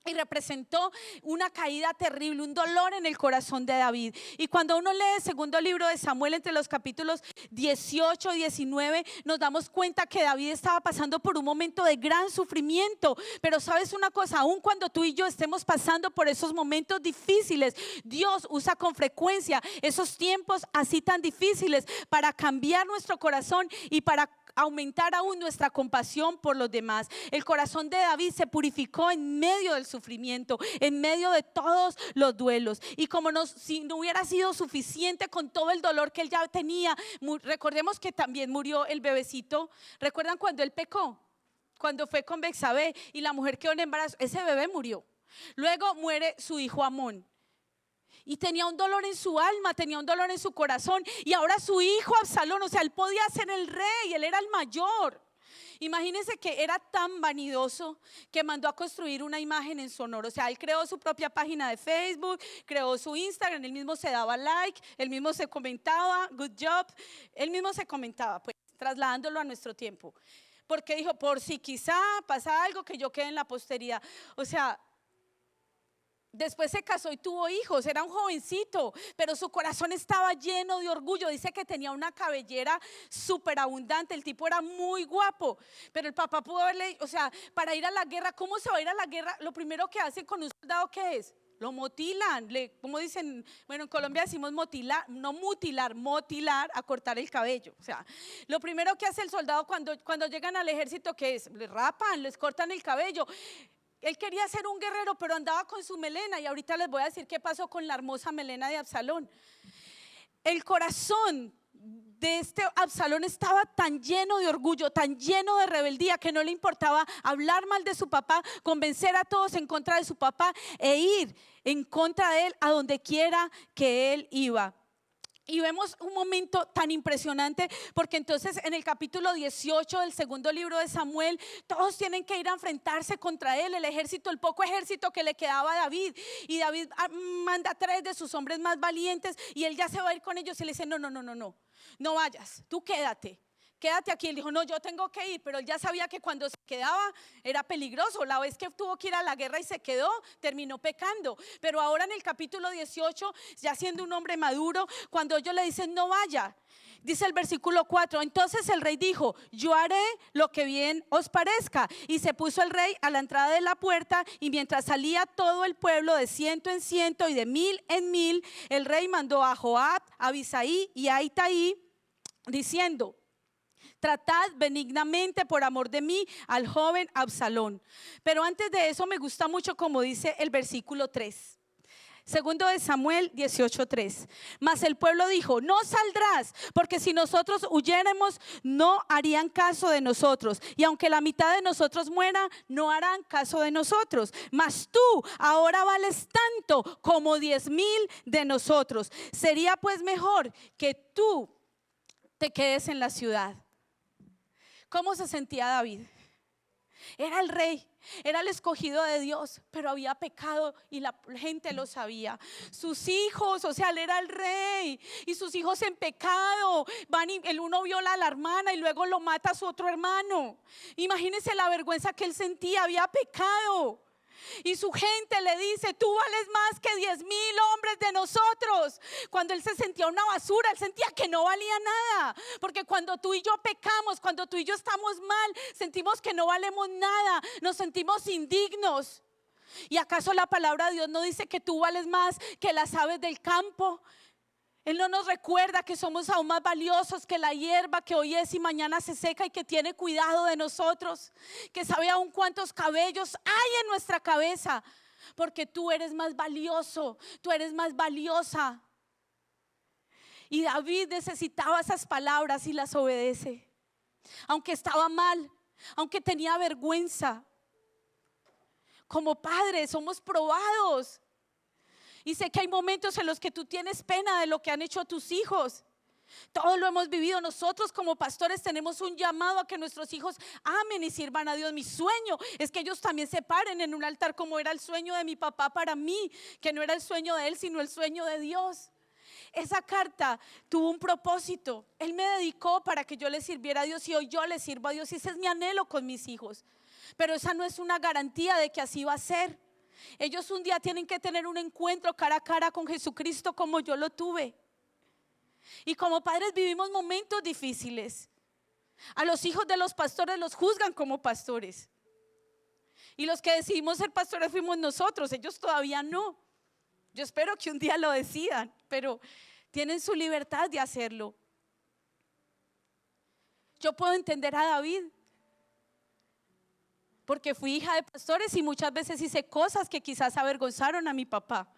Y representó una caída terrible, un dolor en el corazón de David. Y cuando uno lee el segundo libro de Samuel, entre los capítulos 18 y 19, nos damos cuenta que David estaba pasando por un momento de gran sufrimiento. Pero sabes una cosa, aun cuando tú y yo estemos pasando por esos momentos difíciles, Dios usa con frecuencia esos tiempos así tan difíciles para cambiar nuestro corazón y para aumentar aún nuestra compasión por los demás. El corazón de David se purificó en medio del sufrimiento, en medio de todos los duelos. Y como si no hubiera sido suficiente con todo el dolor que él ya tenía, recordemos que también murió el bebecito. ¿Recuerdan cuando él pecó? Cuando fue con Betsabé y la mujer quedó en embarazo, ese bebé murió. Luego muere su hijo Amón. Y tenía un dolor en su alma, tenía un dolor en su corazón. Y ahora su hijo Absalón, o sea, él podía ser el rey, él era el mayor. Imagínense que era tan vanidoso que mandó a construir una imagen en su honor. O sea, él creó su propia página de Facebook, creó su Instagram, él mismo se daba like, él mismo se comentaba, good job, él mismo se comentaba, pues trasladándolo a nuestro tiempo. Porque dijo, por si quizá pasa algo, que yo quede en la posteridad. O sea, después se casó y tuvo hijos, era un jovencito, pero su corazón estaba lleno de orgullo. Dice que tenía una cabellera súper abundante, el tipo era muy guapo, pero el papá pudo haberle, o sea, para ir a la guerra, ¿cómo se va a ir a la guerra? Lo primero que hacen con un soldado, ¿qué es? Lo motilan, como dicen, bueno, en Colombia decimos motilar, no mutilar, motilar, a cortar el cabello. O sea, lo primero que hace el soldado cuando llegan al ejército, ¿qué es? Les rapan, les cortan el cabello. Él quería ser un guerrero, pero andaba con su melena. Y ahorita les voy a decir qué pasó con la hermosa melena de Absalón. El corazón de este Absalón estaba tan lleno de orgullo, tan lleno de rebeldía, que no le importaba hablar mal de su papá, convencer a todos en contra de su papá e ir en contra de él a donde quiera que él iba. Y vemos un momento tan impresionante, porque entonces en el capítulo 18 del segundo libro de Samuel, todos tienen que ir a enfrentarse contra él, el ejército, el poco ejército que le quedaba a David. Y David manda a 3 de sus hombres más valientes y él ya se va a ir con ellos y le dice: no vayas, tú quédate aquí. Él dijo: no, yo tengo que ir, pero él ya sabía que cuando se quedaba era peligroso. La vez que tuvo que ir a la guerra y se quedó, terminó pecando. Pero ahora en el capítulo 18, ya siendo un hombre maduro, cuando ellos le dicen: no vaya, dice el versículo 4, entonces el rey dijo: yo haré lo que bien os parezca. Y se puso el rey a la entrada de la puerta, y mientras salía todo el pueblo de 100 en 100 y de 1000 en 1000, el rey mandó a Joab, a Abisaí y a Itaí, diciendo: tratad benignamente por amor de mí al joven Absalón. Pero antes de eso me gusta mucho como dice el versículo 3. Segundo de Samuel 18:3. Mas el pueblo dijo: no saldrás, porque si nosotros huyéremos, no harían caso de nosotros. Y aunque la mitad de nosotros muera, no harán caso de nosotros. Mas tú ahora vales tanto como 10,000 de nosotros. Sería pues mejor que tú te quedes en la ciudad. ¿Cómo se sentía David? Era el rey, era el escogido de Dios, pero había pecado y la gente lo sabía. Sus hijos, o sea, él era el rey y sus hijos en pecado van y el uno viola a la hermana y luego lo mata a su otro hermano. Imagínense la vergüenza que él sentía, había pecado. Y su gente le dice: tú vales más que 10,000 hombres de nosotros. Cuando él se sentía una basura, él sentía que no valía nada. Porque cuando tú y yo pecamos, cuando tú y yo estamos mal, sentimos que no valemos nada, nos sentimos indignos. ¿Y acaso la palabra de Dios no dice que tú vales más que las aves del campo? Él no nos recuerda que somos aún más valiosos que la hierba que hoy es y mañana se seca, y que tiene cuidado de nosotros, que sabe aún cuántos cabellos hay en nuestra cabeza, porque tú eres más valioso, tú eres más valiosa. Y David necesitaba esas palabras y las obedece, aunque estaba mal, aunque tenía vergüenza. Como padres somos probados. Y sé que hay momentos en los que tú tienes pena de lo que han hecho tus hijos. Todos lo hemos vivido. Nosotros como pastores tenemos un llamado a que nuestros hijos amen y sirvan a Dios. Mi sueño es que ellos también se paren en un altar, como era el sueño de mi papá para mí, que no era el sueño de él, sino el sueño de Dios. Esa carta tuvo un propósito. Él me dedicó para que yo le sirviera a Dios, y hoy yo le sirvo a Dios, y ese es mi anhelo con mis hijos. Pero esa no es una garantía de que así va a ser. Ellos un día tienen que tener un encuentro cara a cara con Jesucristo, como yo lo tuve. Y como padres vivimos momentos difíciles. A los hijos de los pastores los juzgan como pastores, y los que decidimos ser pastores fuimos nosotros. Ellos todavía no. Yo espero que un día lo decidan, pero tienen su libertad de hacerlo. Yo puedo entender a David, porque fui hija de pastores y muchas veces hice cosas que quizás avergonzaron a mi papá.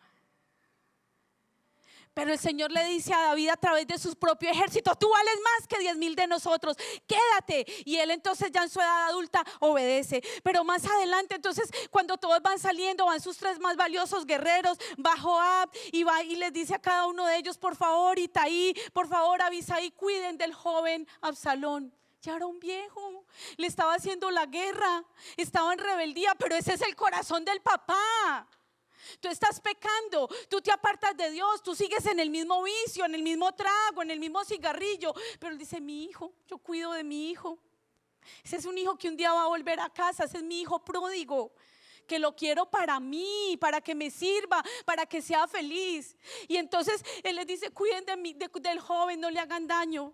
Pero el Señor le dice a David a través de su propio ejército: tú vales más que 10,000 de nosotros, quédate. Y él entonces ya en su edad adulta obedece. Pero más adelante, entonces, cuando todos van saliendo, van sus 3 más valiosos guerreros, va Joab y va y les dice a cada uno de ellos: por favor, Itaí, por favor, Abisai, cuiden del joven Absalón. Ya era un viejo, le estaba haciendo la guerra, estaba en rebeldía, pero ese es el corazón del papá. Tú estás pecando, tú te apartas de Dios, tú sigues en el mismo vicio, en el mismo trago, en el mismo cigarrillo. Pero él dice: mi hijo, yo cuido de mi hijo. Ese es un hijo que un día va a volver a casa. Ese es mi hijo pródigo, que lo quiero para mí, para que me sirva, para que sea feliz. Y entonces él les dice: cuiden del joven, no le hagan daño.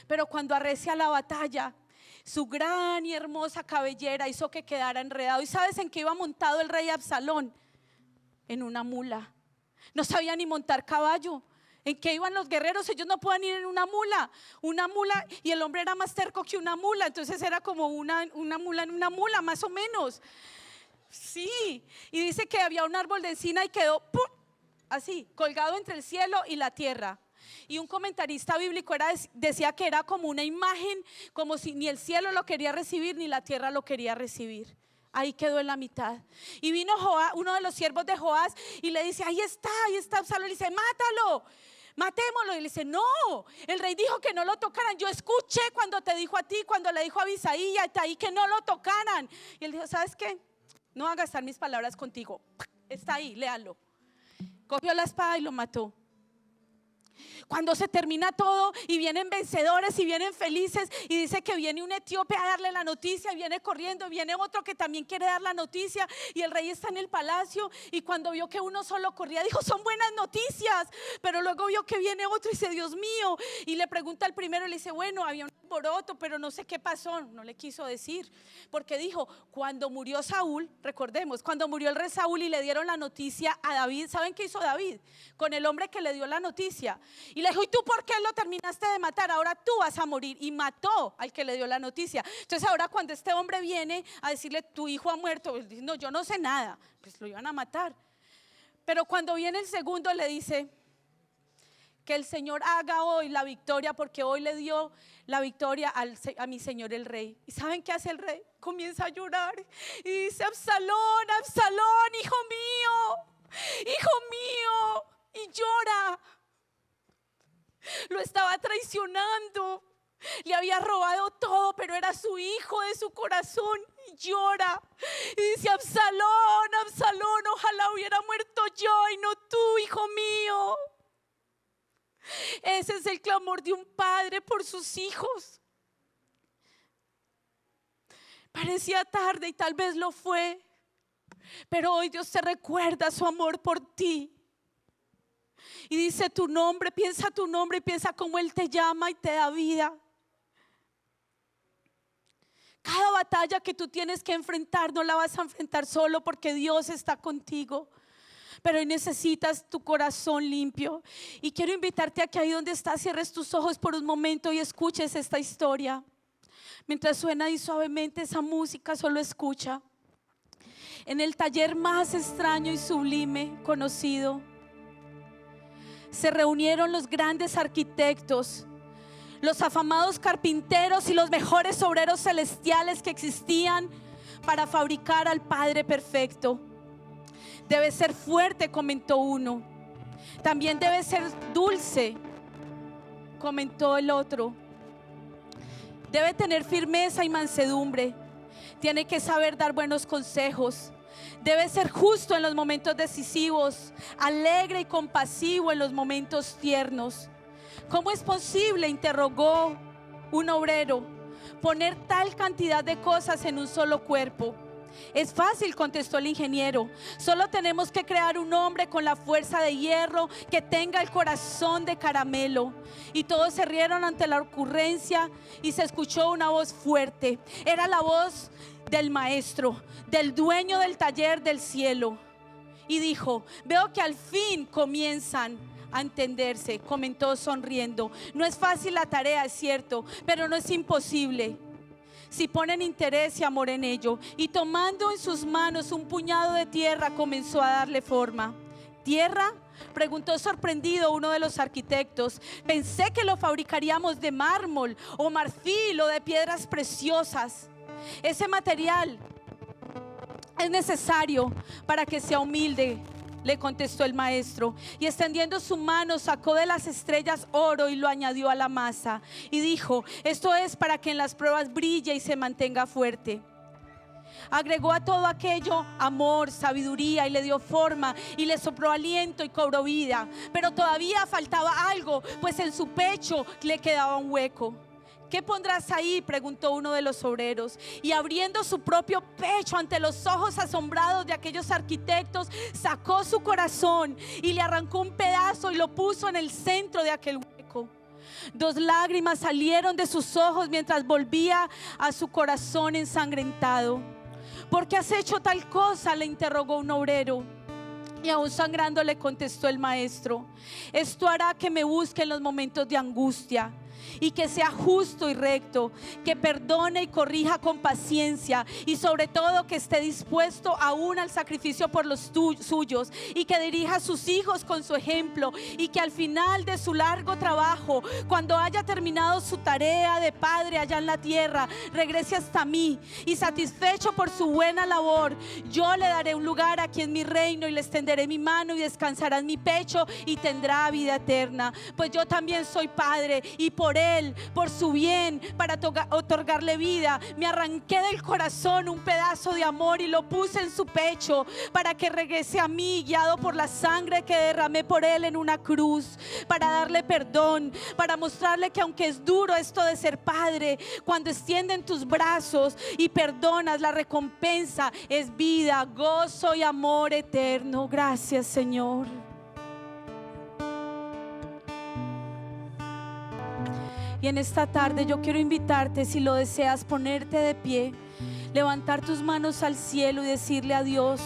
Pero cuando arrecia la batalla, su gran y hermosa cabellera hizo que quedara enredado. ¿Y sabes en qué iba montado el rey Absalón? En una mula. No sabía ni montar caballo. ¿En qué iban los guerreros? Ellos no podían ir en una mula. Una mula, y el hombre era más terco que una mula. Entonces era como una mula en una mula, más o menos. Sí. Y dice que había un árbol de encina y quedó ¡pum!, así, colgado entre el cielo y la tierra. Y un comentarista bíblico decía que era como una imagen, como si ni el cielo lo quería recibir ni la tierra lo quería recibir. Ahí quedó en la mitad. Y vino Joás, uno de los siervos de Joás, y le dice: ahí está Absalón. Y dice: mátalo, matémoslo. Y le dice: no, el rey dijo que no lo tocaran. Yo escuché cuando te dijo a ti, cuando le dijo a Abisai y a Itaí que no lo tocaran. Y él dijo: ¿sabes qué? No voy a gastar mis palabras contigo. Está ahí, léalo. Cogió la espada y lo mató. Cuando se termina todo y vienen vencedores y vienen felices, y dice que viene un etíope a darle la noticia, y viene corriendo, y viene otro que también quiere dar la noticia, y el rey está en el palacio, y cuando vio que uno solo corría, dijo: son buenas noticias. Pero luego vio que viene otro y dice: Dios mío. Y le pregunta al primero y le dice: bueno, había un alboroto, pero no sé qué pasó. No le quiso decir, porque dijo: cuando murió Saúl, recordemos, cuando murió el rey Saúl y le dieron la noticia a David, ¿saben qué hizo David con el hombre que le dio la noticia? Y le dijo: ¿y tú por qué lo terminaste de matar? Ahora tú vas a morir. Y mató al que le dio la noticia. Entonces ahora cuando este hombre viene a decirle: tu hijo ha muerto, él dice: no, yo no sé nada. Pues lo iban a matar. Pero cuando viene el segundo, le dice: que el Señor haga hoy la victoria, porque hoy le dio la victoria a mi señor el rey. ¿Y saben qué hace el rey? Comienza a llorar y dice: Absalón, Absalón, hijo mío. Y llora. Lo estaba traicionando, le había robado todo, pero era su hijo de su corazón. Y llora y dice: Absalón, Absalón, ojalá hubiera muerto yo y no tú, hijo mío. Ese es el clamor de un padre por sus hijos. Parecía tarde y tal vez lo fue, pero hoy Dios te recuerda su amor por ti. Y dice tu nombre, piensa tu nombre y piensa cómo Él te llama y te da vida. Cada batalla que tú tienes que enfrentar no la vas a enfrentar solo, porque Dios está contigo. pero hoy necesitas tu corazón limpio. Y quiero invitarte a que ahí donde estás cierres tus ojos por un momento y escuches esta historia. Mientras suena ahí suavemente esa música, solo escucha. En el taller más extraño y sublime conocido, se reunieron los grandes arquitectos, los afamados carpinteros y los mejores obreros celestiales que existían para fabricar al Padre perfecto. Debe ser fuerte, comentó uno. También debe ser dulce, comentó el otro. Debe tener firmeza y mansedumbre. Tiene que saber dar buenos consejos. Debe ser justo en los momentos decisivos, alegre y compasivo en los momentos tiernos. ¿Cómo es posible?, interrogó un obrero, poner tal cantidad de cosas en un solo cuerpo. Es fácil, contestó el ingeniero. Solo tenemos que crear un hombre con la fuerza de hierro que tenga el corazón de caramelo. Y todos se rieron ante la ocurrencia y se escuchó una voz fuerte. Era la voz del maestro, del dueño del taller del cielo. Y dijo: veo que al fin comienzan a entenderse, comentó sonriendo. No es fácil la tarea, es cierto, pero no es imposible si ponen interés y amor en ello. Y tomando en sus manos un puñado de tierra, comenzó a darle forma. ¿Tierra?, preguntó sorprendido uno de los arquitectos. Pensé que lo fabricaríamos de mármol o marfil o de piedras preciosas. Ese material es necesario para que sea humilde, le contestó el maestro, y extendiendo su mano sacó de las estrellas oro y lo añadió a la masa y dijo: esto es para que en las pruebas brille y se mantenga fuerte. Agregó a todo aquello amor, sabiduría, y le dio forma y le sopló aliento y cobró vida. Pero todavía faltaba algo, pues en su pecho le quedaba un hueco. ¿Qué pondrás ahí?, preguntó uno de los obreros. Y abriendo su propio pecho ante los ojos asombrados de aquellos arquitectos, sacó su corazón y le arrancó un pedazo y lo puso en el centro de aquel hueco. 2 lágrimas salieron de sus ojos mientras volvía a su corazón ensangrentado. ¿Por qué has hecho tal cosa?, le interrogó un obrero. Y aún sangrando le contestó el maestro: esto hará que me busque en los momentos de angustia, y que sea justo y recto, que perdone y corrija con paciencia, y sobre todo que esté dispuesto aún al sacrificio por los suyos, y que dirija a sus hijos con su ejemplo, y que al final de su largo trabajo, cuando haya terminado su tarea de padre allá en la tierra, regrese hasta mí, y satisfecho por su buena labor, yo le daré un lugar aquí en mi reino, y le extenderé mi mano y descansará en mi pecho y tendrá vida eterna. Pues yo también soy padre, y por él, por su bien, para otorgarle vida, me arranqué del corazón un pedazo de amor y lo puse en su pecho para que regrese a mí, guiado por la sangre que derramé por él en una cruz, para darle perdón, para mostrarle que aunque es duro esto de ser padre, cuando extienden tus brazos y perdonas, la recompensa es vida, gozo y amor eterno. Gracias, Señor. Y en esta tarde yo quiero invitarte, si lo deseas, ponerte de pie, levantar tus manos al cielo y decirle a Dios: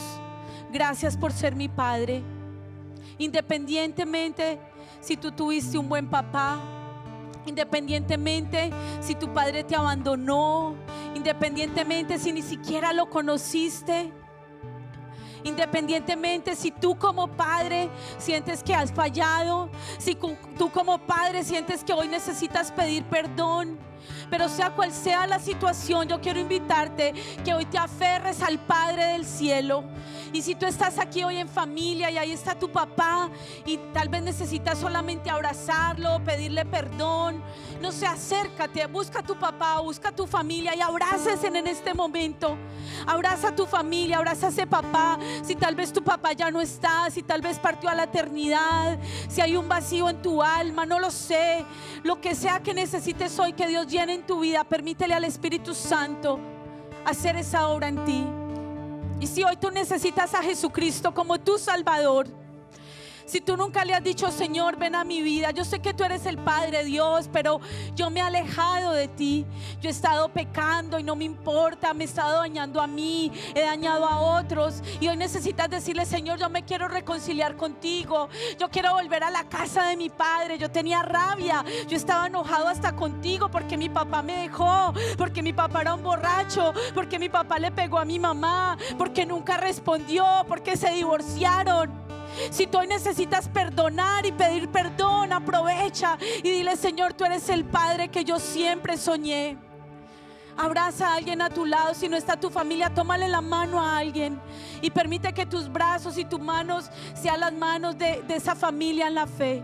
gracias por ser mi Padre. Independientemente si tú tuviste un buen papá, independientemente si tu padre te abandonó, independientemente si ni siquiera lo conociste, independientemente si tú como padre sientes que has fallado, si tú como padre sientes que hoy necesitas pedir perdón, pero sea cual sea la situación, yo quiero invitarte que hoy te aferres al Padre del cielo. Y si tú estás aquí hoy en familia y ahí está tu papá y tal vez necesitas solamente abrazarlo, pedirle perdón, no sé, acércate, busca a tu papá, busca a tu familia y abrácese en este momento. Abraza a tu familia, abraza a ese papá. Si tal vez tu papá ya no está, si tal vez partió a la eternidad, si hay un vacío en tu alma, no lo sé. Lo que sea que necesites hoy que Dios llene en tu vida, permítele al Espíritu Santo hacer esa obra en ti. Y si hoy tú necesitas a Jesucristo como tu Salvador, Si tú nunca le has dicho, Señor, ven a mi vida, yo sé que tú eres el Padre Dios, pero yo me he alejado de ti. Yo he estado pecando y no me importa, me he estado dañando a mí, he dañado a otros. Y hoy necesitas decirle, Señor, yo me quiero reconciliar contigo. Yo quiero volver a la casa de mi padre. Yo tenía rabia, yo estaba enojado hasta contigo porque mi papá me dejó, porque mi papá era un borracho, porque mi papá le pegó a mi mamá, porque nunca respondió, porque se divorciaron. Si tú hoy necesitas perdonar y pedir perdón, aprovecha y dile, Señor, tú eres el Padre que yo siempre soñé. Abraza a alguien a tu lado. Si no está tu familia, tómale la mano a alguien y permite que tus brazos y tus manos sean las manos de esa familia en la fe.